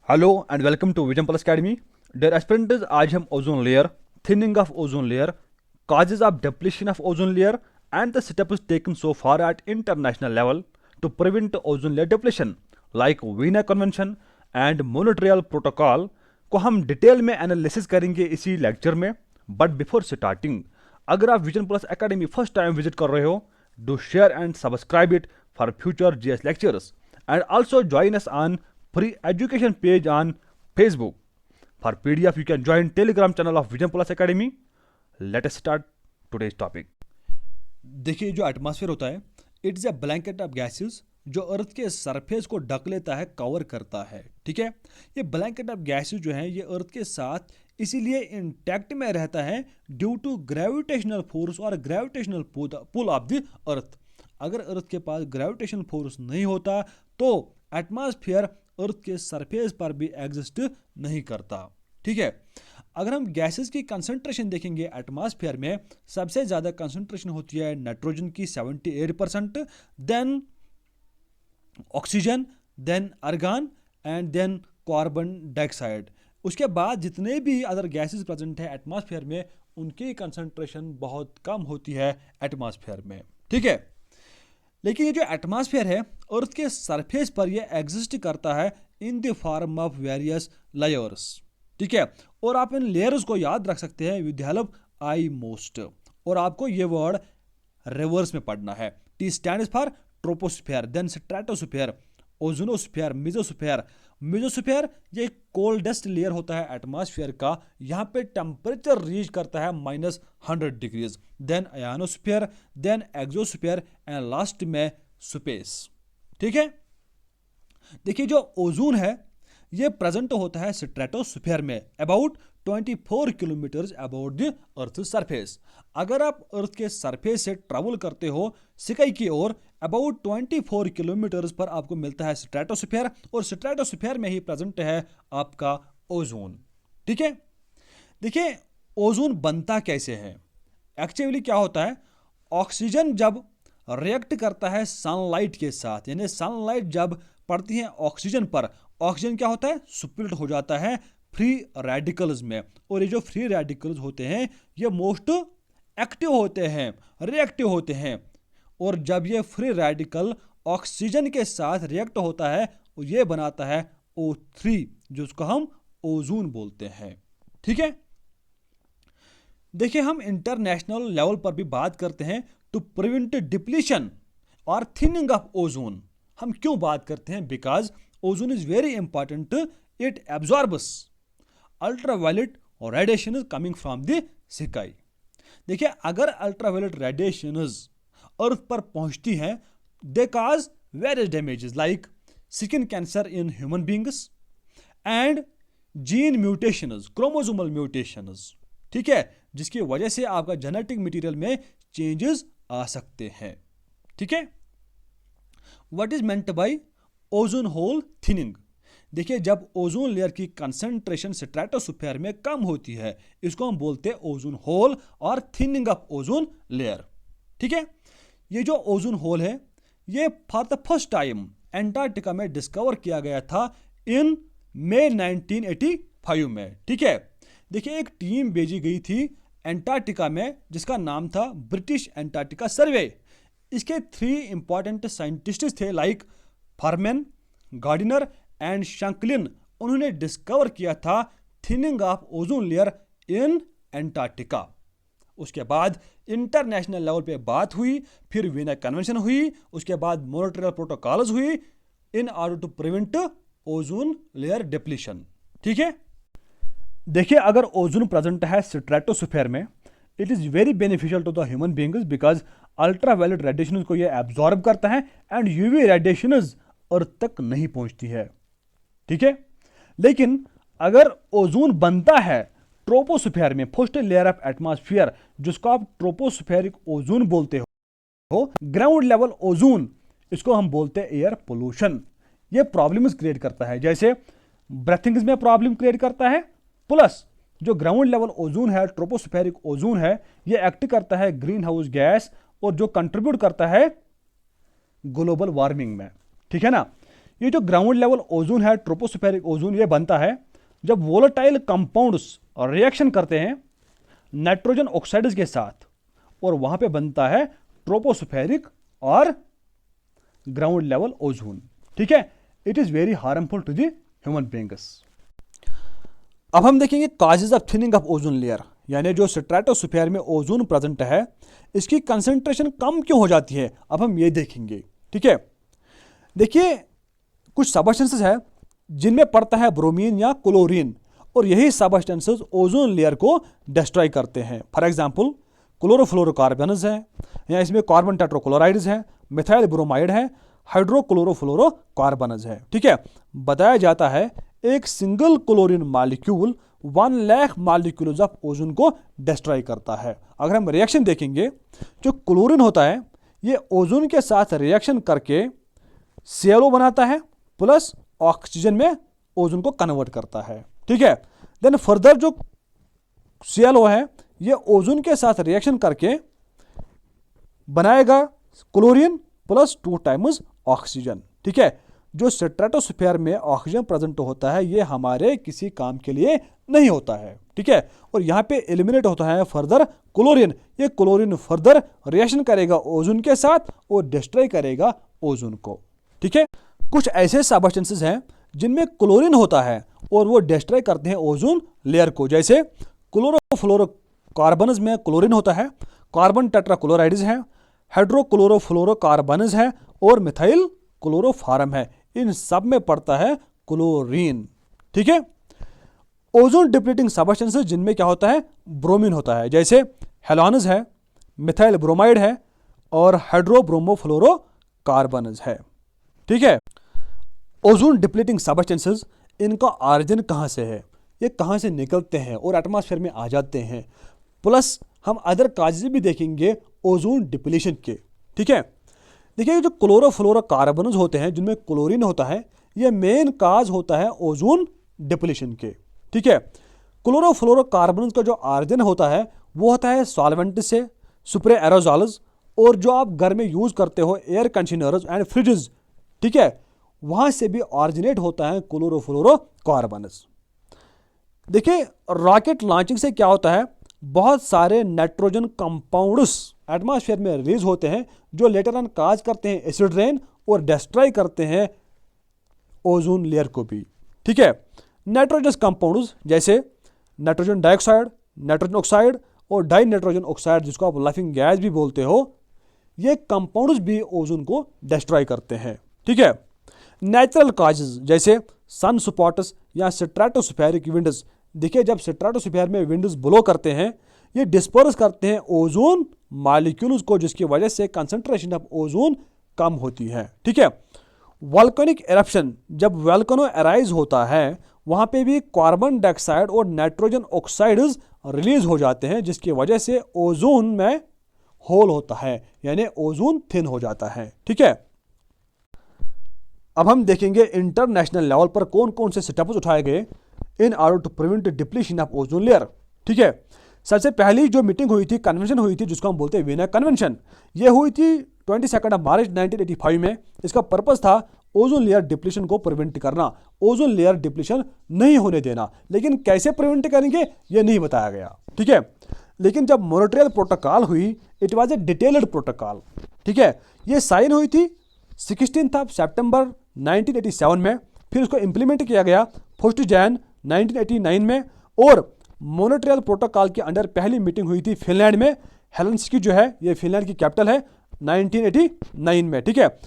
Hello and welcome to Vision Plus Academy. Dear aspirants, आज हम ozone layer, thinning of ozone layer, causes of depletion of ozone layer and the steps taken so far at international level to prevent ozone layer depletion like Vienna Convention and Montreal Protocol को हम detail में analysis करेंगे इसी lecture में। But before starting, अगर आप vision plus academy first time visit कर रहे हो, do share and subscribe it for future GS lectures and also join us on free education page on Facebook. For PDF, you can join Telegram channel of Vision Plus Academy. Let us start today's topic. देखिए, जो atmosphere होता है, it's a blanket of gases जो अर्थ के surface को ढक लेता है, कवर करता है। ठीक है, ये ब्लैंकेट ऑफ गैसेस जो है ये अर्थ के साथ इसीलिए इंटैक्ट में रहता है ड्यू टू ग्रेविटेशनल फोर्स और gravitational pull of the Earth. अगर अर्थ के पास ग्रेविटेशनल फोर्स नहीं होता तो एटमॉस्फेयर अर्थ के सरफेस पर भी एग्जिस्ट नहीं करता। ठीक है, अगर हम गैसेस की कंसंट्रेशन देखेंगे एटमॉस्फेयर में, सबसे ज़्यादा कंसंट्रेशन होती है नाइट्रोजन की 78%, then oxygen, then argon and then carbon dioxide. उसके बाद जितने भी अदर गैसेस प्रेजेंट है एटमॉस्फेयर में, उनकी कंसंट्रेशन बहुत कम होती है एटमॉस्फेयर में। ठीक है, लेकिन ये जो एटमॉस्फेयर है अर्थ के सरफेस पर ये एग्जिस्ट करता है in the form of various layers. ठीक है, और आप इन लेयर्स को याद रख सकते हैं विद हेल्प आई मोस्ट, और आपको ये वर्ड रिवर्स में पढ़ना है। T stands for troposphere, then stratosphere, ozonosphere, mesosphere. Mesosphere ये कोल्डेस्ट लेयर होता है एटमॉस्फेयर का, यहाँ पे टेम्परेचर रीच करता है -100 degrees. Then ionosphere, then exosphere and last में स्पेस। ठीक है, देखिए जो ओजोन है ये प्रेजेंट होता है स्ट्रेटोस्फेयर में about 24 kilometres about the earth surface. अगर आप अर्थ के सरफेस से ट्रेवल करते हो स्काई की ओर, अबाउट 24 किलोमीटर्स पर आपको मिलता है स्ट्रेटोस्फेयर, और स्ट्रेटोस्फेयर में ही प्रेजेंट है आपका ओजोन। ठीक है, देखिए ओजोन बनता कैसे है। एक्चुअली क्या होता है, ऑक्सीजन जब रिएक्ट करता है सनलाइट के साथ, यानी सनलाइट जब पड़ती है ऑक्सीजन पर, ऑक्सीजन क्या होता है, स्प्लिट हो जाता है फ्री रेडिकल्स में। और ये जो फ्री रेडिकल्स होते हैं ये मोस्ट एक्टिव होते हैं, रिएक्टिव होते हैं। और जब ये फ्री रेडिकल ऑक्सीजन के साथ रिएक्ट होता है ये बनाता है O3, जिसको हम ओजोन बोलते हैं। ठीक है, देखिए हम इंटरनेशनल लेवल पर भी बात करते हैं टू प्रिवेंट डिप्लीशन और थिनिंग ऑफ ओजोन। हम क्यों बात करते हैं, because ozone is very important, it absorbs ultraviolet radiation coming from the sky. देखिए अगर अल्ट्रावायलेट रेडिएशन अर्थ पर पहुंचती हैं, they cause various damages like skin cancer in human beings and gene mutations, chromosomal mutations. ठीक है, जिसकी वजह से आपका जेनेटिक मटेरियल में चेंजेस आ सकते हैं। ठीक है, what is meant by ozone hole thinning. देखिए जब ओजोन लेयर की कंसंट्रेशन स्ट्रेटोस्फेयर में कम होती है, इसको हम बोलते हैं ओजोन होल और थिनिंग ऑफ ओजोन लेयर। ठीक है, ये जो ओजोन होल है ये for the first time Antarctica में डिस्कवर किया गया था इन मई 1985 में। ठीक है, देखिए एक टीम भेजी गई थी एंटार्क्टिका में जिसका नाम था ब्रिटिश एंटार्क्टिका सर्वे। इसके 3 इंपॉर्टेंट साइंटिस्ट थे लाइक फॉरमैन, गार्डिनर एंड शंकलिन। उन्होंने डिस्कवर किया था thinning of ozone layer in Antarctica. उसके बाद इंटरनेशनल लेवल पे बात हुई, फिर वीना कन्वेंशन हुई, उसके बाद मॉन्ट्रियल प्रोटोकॉल्स हुई in order to prevent ozone layer depletion. ठीक है, देखिए अगर ओजोन प्रेजेंट है स्ट्रेटोस्फेयर में, it is very beneficial to the human beings because ultraviolet radiation को ये एब्जॉर्ब करता है एंड यूवी रेडिएशन अर्थ तक नहीं पहुंचती है। ठीक है, लेकिन अगर ओजोन बनता है ट्रोपोस्फेयर में, फर्स्ट लेयर ऑफ एटमॉस्फेयर, जिसको आप ट्रोपोस्फेरिक ओजोन बोलते हो, ग्राउंड लेवल ओजोन, इसको हम बोलते हैं एयर पोल्यूशन। ये प्रॉब्लम्स क्रिएट करता है, जैसे ब्रीथिंग में प्रॉब्लम क्रिएट करता है, प्लस जो ग्राउंड लेवल ओजोन है, ट्रोपोस्फेरिक ओजोन है, ये एक्ट करता है ग्रीन हाउस गैस और जो कंट्रीब्यूट करता है ग्लोबल वार्मिंग में। ठीक है ना, ये जो ग्राउंड लेवल ओजोन है, ट्रोपोस्फेरिक ओजोन, ये बनता है जब वोलेटाइल कंपाउंड्स रिएक्शन करते हैं नाइट्रोजन ऑक्साइड्स के साथ, और वहां पे बनता है ट्रोपोस्फेरिक और ग्राउंड लेवल ओजोन। ठीक है, it is very harmful to the human beings. अब हम देखेंगे causes of thinning of ozone layer, यानी जो स्ट्रेटोस्फीयर में ओजोन प्रेजेंट है इसकी कंसंट्रेशन कम क्यों हो जाती है, अब हम ये देखेंगे। ठीक है, देखिए कुछ सबस्टेंसेस है जिनमें पड़ता है ब्रोमीन या क्लोरीन, और यही सबस्टेंसेस ओजोन लेयर को डिस्ट्रॉय करते हैं। फॉर एग्जांपल क्लोरोफ्लोरोकार्बन्स है, या इसमें कार्बन टेट्राक्लोराइड्स है, मिथाइल ब्रोमाइड है, हाइड्रोक्लोरोफ्लोरोकार्बन्स है। ठीक है, बताया जाता है एक single chlorine molecule 1 lakh molecules of ozone को डिस्ट्रॉय करता है। अगर हम रिएक्शन देखेंगे, जो क्लोरीन होता है ये ओजोन के साथ रिएक्शन करके ClO बनाता है प्लस ऑक्सीजन में ओजोन को कन्वर्ट करता है। ठीक है, देन फर्दर जो ClO है ये ओजोन के साथ रिएक्शन करके बनाएगा क्लोरीन प्लस 2 टाइम्स ऑक्सीजन। ठीक है, जो स्ट्रेटोस्फीयर में ऑक्सीजन प्रेजेंट होता है ये हमारे किसी काम के लिए नहीं होता है। ठीक है, और यहाँ पे एलिमिनेट होता है फर्दर क्लोरीन, ये क्लोरीन फर्दर रिएक्शन करेगा ओजोन के साथ और डिस्ट्रॉय करेगा ओजोन को। ठीक है, कुछ ऐसे सबस्टेंसेस हैं जिनमें क्लोरीन होता है और वो डिस्ट्रॉय करते हैं ओजोन लेयर को, जैसे क्लोरोफ्लोरोकार्बन्स में क्लोरीन होता है, कार्बन टेट्राक्लोराइड्स है, हाइड्रोक्लोरोफ्लोरोकार्बन्स है और मिथाइल क्लोरोफॉर्म है, इन सब में पड़ता है क्लोरीन। ठीक है, ओजोन डिप्लीटिंग सबस्टेंसेस जिनमें क्या होता है ब्रोमीन होता है, जैसे हेलोनस है, मिथाइल ब्रोमाइड है और हाइड्रोब्रोमोफ्लोरोकार्बन्स है। ठीक है, ओजोन डिप्लीटिंग सबस्टेंसेस इनका ऑरिजिन कहाँ से है, ये कहाँ से निकलते हैं और एटमॉस्फेयर में आ जाते हैं, प्लस हम अदर काजेज भी देखेंगे ओजोन डिप्लीशन के। ठीक है, देखिए जो क्लोरोफ्लोरोकार्बन्स होते हैं जिनमें क्लोरीन होता है ये मेन काज होता है ओजोन डिप्लीशन के। ठीक है, क्लोरोफ्लोरोकार्बन्स का जो ऑरिजिन होता है वो होता है सॉल्वेंट से, सुप्रे एरोजॉल्स, और जो आप घर में यूज करते हो एयर कंडीशनर्स एंड फ्रिजेस, ठीक है, वहां से भी ऑरिजिनेट होता है क्लोरोफ्लोरोकार्बन्स। देखिए रॉकेट लॉन्चिंग से क्या होता है, बहुत सारे नाइट्रोजन कंपाउंड्स एटमॉस्फेयर में रिलीज होते हैं जो लेटर ऑन काज करते हैं एसिड रेन और डिस्ट्रॉय करते हैं ओजोन लेयर को भी। ठीक है, नाइट्रोजनस कंपाउंड्स जैसे नाइट्रोजन डाइऑक्साइड, नाइट्रोजन ऑक्साइड और डाई नाइट्रोजन ऑक्साइड जिसको आप लाफिंग गैस भी बोलते हो, ये कंपाउंड्स भी ओजोन को डिस्ट्रॉय करते हैं। ठीक है, नेचुरल काजेज जैसे सन स्पॉट्स या स्ट्रेटोस्फेरिक विंड्स, देखिए जब स्ट्रेटोस्फीयर में विंड्स ब्लो करते हैं ये डिस्पर्स करते हैं ओजोन मॉलिक्यूल्स को, जिसकी वजह से कंसंट्रेशन ऑफ ओजोन कम होती है। ठीक है, वॉल्केनिक एरप्शन, जब वॉल्केनो अराइज होता है वहां पे भी कार्बन डाइऑक्साइड और नाइट्रोजन ऑक्साइड्स रिलीज हो जाते हैं जिसकी वजह से ओजोन में होल होता है, यानी ओजोन थिन हो जाता है। ठीक है, अब हम देखेंगे इंटरनेशनल लेवल पर कौन कौन से स्टेप्स उठाए गए in order to prevent depletion of ozone layer. ठीक है, सबसे पहली जो मीटिंग हुई थी, कन्वेंशन हुई थी जिसको हम बोलते हैं वीना कन्वेंशन, ये हुई थी 22 मार्च 1985 में। इसका पर्पस था ओजोन लेयर डिप्लीशन को प्रिवेंट करना, ओजोन लेयर डिप्लीशन नहीं होने देना, लेकिन कैसे प्रिवेंट करेंगे ये नहीं बताया गया। ठीक है, लेकिन जब मॉन्ट्रियल प्रोटोकॉल हुई it was a detailed protocol. ठीक है, ये साइन हुई थी 16 सितंबर 1987 में, फिर उसको इंप्लीमेंट किया गया 1 जनवरी 1989 में, और मॉन्ट्रियल प्रोटोकॉल के अंडर पहली मीटिंग हुई थी फिनलैंड में, हेलसिंकी जो है ये फिनलैंड की कैपिटल है, 1989 में। ठीक है,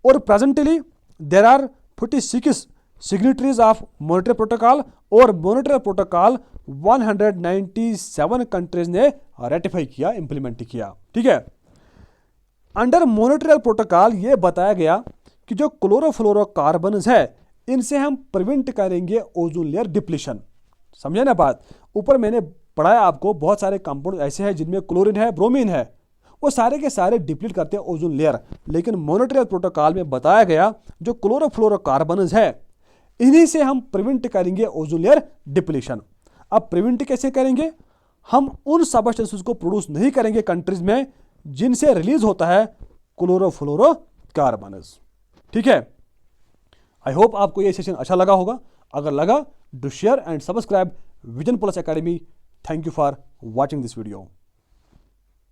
और presently there are 46 signatories of Montreal protocol, और मॉन्ट्रियल प्रोटोकॉल 197 कंट्रीज ने रेटिफाई किया, इंप्लीमेंट किया। ठीक है, अंडर मॉन्ट्रियल प्रोटोकॉल ये बताया गया कि जो क्लोरोफ्लोरोकार्बन्स है इनसे हम प्रिवेंट करेंगे ओजोन लेयर डिप्लीशन। समझे ना बात, ऊपर मैंने पढ़ाया आपको बहुत सारे कंपाउंड ऐसे हैं जिनमें क्लोरीन है, ब्रोमीन है, वो सारे के सारे डिप्लीट करते हैं ओजोन लेयर, लेकिन मॉन्ट्रियल प्रोटोकॉल में बताया गया जो क्लोरोफ्लोरोकार्बन्स है इन्हीं से हम प्रिवेंट करेंगे ओजोन लेयर डिप्लीशन। अब प्रिवेंट कैसे करेंगे, हम उन सबस्टेंसेस को प्रोड्यूस नहीं करेंगे कंट्रीज में जिनसे रिलीज होता है क्लोरोफ्लोरोकार्बन्स। ठीक है, आई होप आपको ये सेशन अच्छा लगा होगा। अगर लगा, do share and subscribe vision plus academy. Thank you for watching this video.